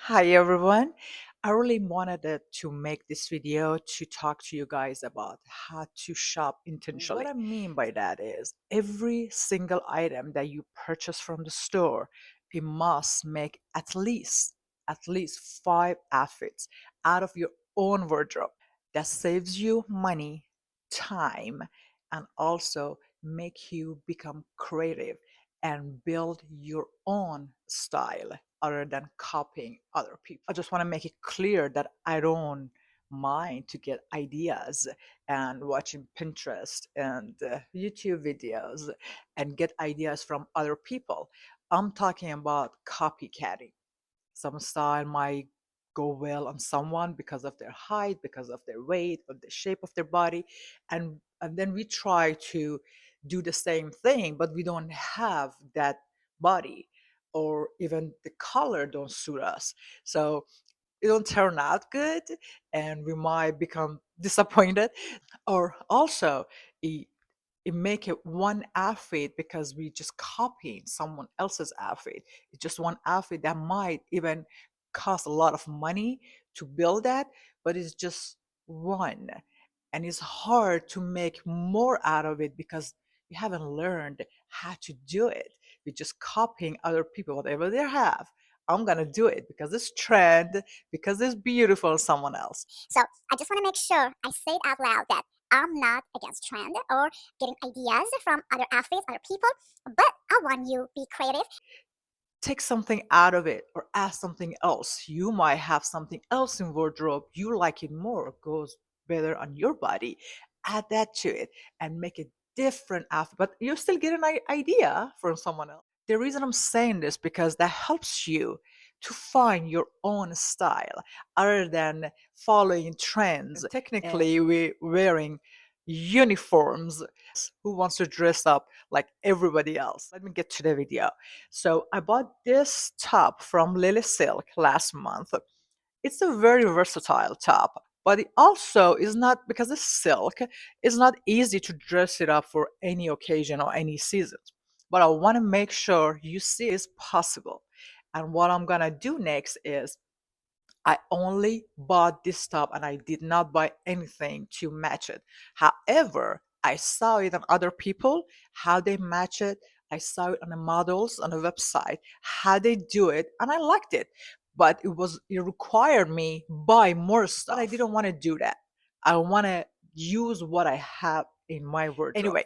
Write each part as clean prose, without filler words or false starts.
Hi everyone. I really wanted to make this video to talk to you guys about how to shop intentionally. What I mean by that is every single item that you purchase from the store, it must make at least 5 outfits out of your own wardrobe. That saves you money, time, and also make you become creative and build your own style other than copying other people. I just want to make it clear that I don't mind to get ideas and watching Pinterest and YouTube videos and get ideas from other people. I'm talking about copycatting. Some style might go well on someone because of their height, because of their weight, of the shape of their body, and then we try to do the same thing, but we don't have that body or even the color don't suit us. So it don't turn out good and we might become disappointed. Or also it make it one outfit because we just copying someone else's outfit. It's just one outfit that might even cost a lot of money to build that, but it's just one. And it's hard to make more out of it because you haven't learned how to do it. You're just copying other people, whatever they have. I'm gonna do it because it's trend, because it's beautiful someone else. So I just want to make sure I say it out loud that I'm not against trend or getting ideas from other outfits, other people, but I want you to be creative. Take something out of it or add something else. You might have something else in wardrobe you like it more, goes better on your body. Add that to it and make it different outfit, but you still get an idea from someone else. The reason I'm saying this because that helps you to find your own style other than following trends. And technically, we're wearing uniforms. Who wants to dress up like everybody else? Let me get to the video. So I bought this top from Lily Silk last month. It's a very versatile top, but it also is not, because it's silk, it's not easy to dress it up for any occasion or any seasons. But I want to make sure you see it's possible. And what I'm gonna do next is I only bought this top and I did not buy anything to match it. However, I saw it on other people, how they match it. I saw it on the models on the website, how they do it, and I liked it. But it required me buy more stuff. But I didn't want to do that. I want to use what I have in my wardrobe. Anyway,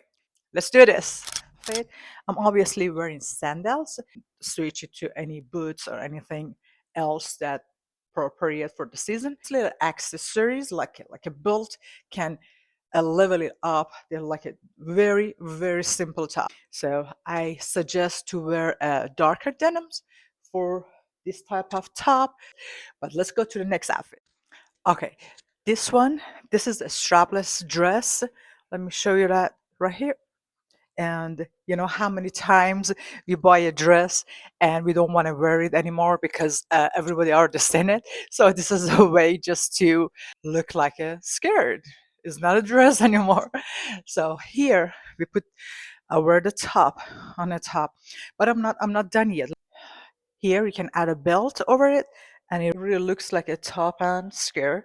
let's do this. Fit. I'm obviously wearing sandals. Switch it to any boots or anything else that appropriate for the season. These little accessories like a belt can level it up. They're like a very very simple top. So I suggest to wear darker denims for this type of top. But let's go to the next outfit. Okay, this one, this is a strapless dress. Let me show you that right here. And you know how many times we buy a dress and we don't want to wear it anymore because everybody already seen it. So this is a way just to look like a skirt. It's not a dress anymore. So here we put, I wear the top on the top, but I'm not done yet. Here you can add a belt over it and it really looks like a top and skirt,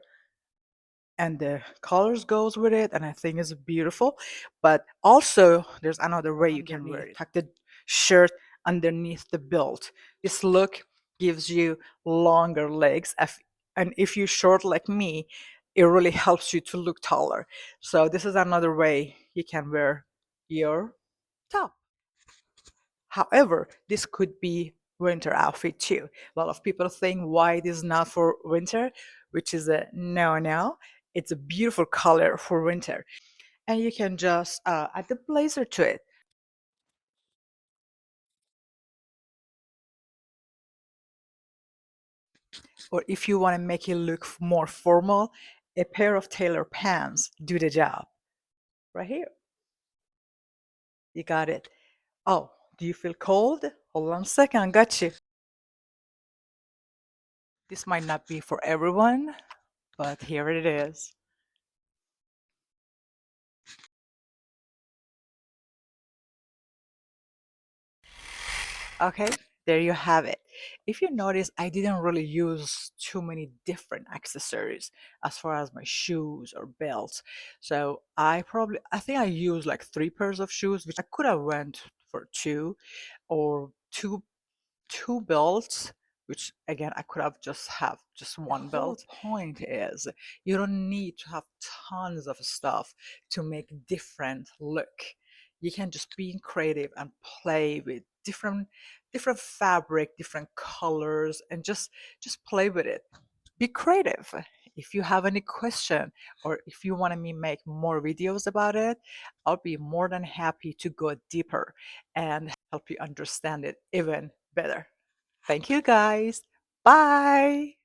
and the colors goes with it, and I think it's beautiful. But also there's another way you can wear it. Tuck the shirt underneath the belt. This look gives you longer legs, and if you're short like me, it really helps you to look taller. So this is another way you can wear your top. However, this could be winter outfit too. A lot of people think white is not for winter, which is a no. It's a beautiful color for winter. And you can just add the blazer to it. Or if you want to make it look more formal, a pair of tailor pants do the job. Right here. You got it. Oh, do you feel cold? Hold on a second, I got you. This might not be for everyone, but here it is. Okay, there you have it. If you notice, I didn't really use too many different accessories as far as my shoes or belts. So I think I used like three pairs of shoes, which I could have went for two, or two belts, which again I could have just have just one whole belt. Point is you don't need to have tons of stuff to make different look. You can just be creative and play with different fabric, different colors, and just play with it. Be creative. If you have any question or if you want me make more videos about it, I'll be more than happy to go deeper and help you understand it even better. Thank you guys. Bye.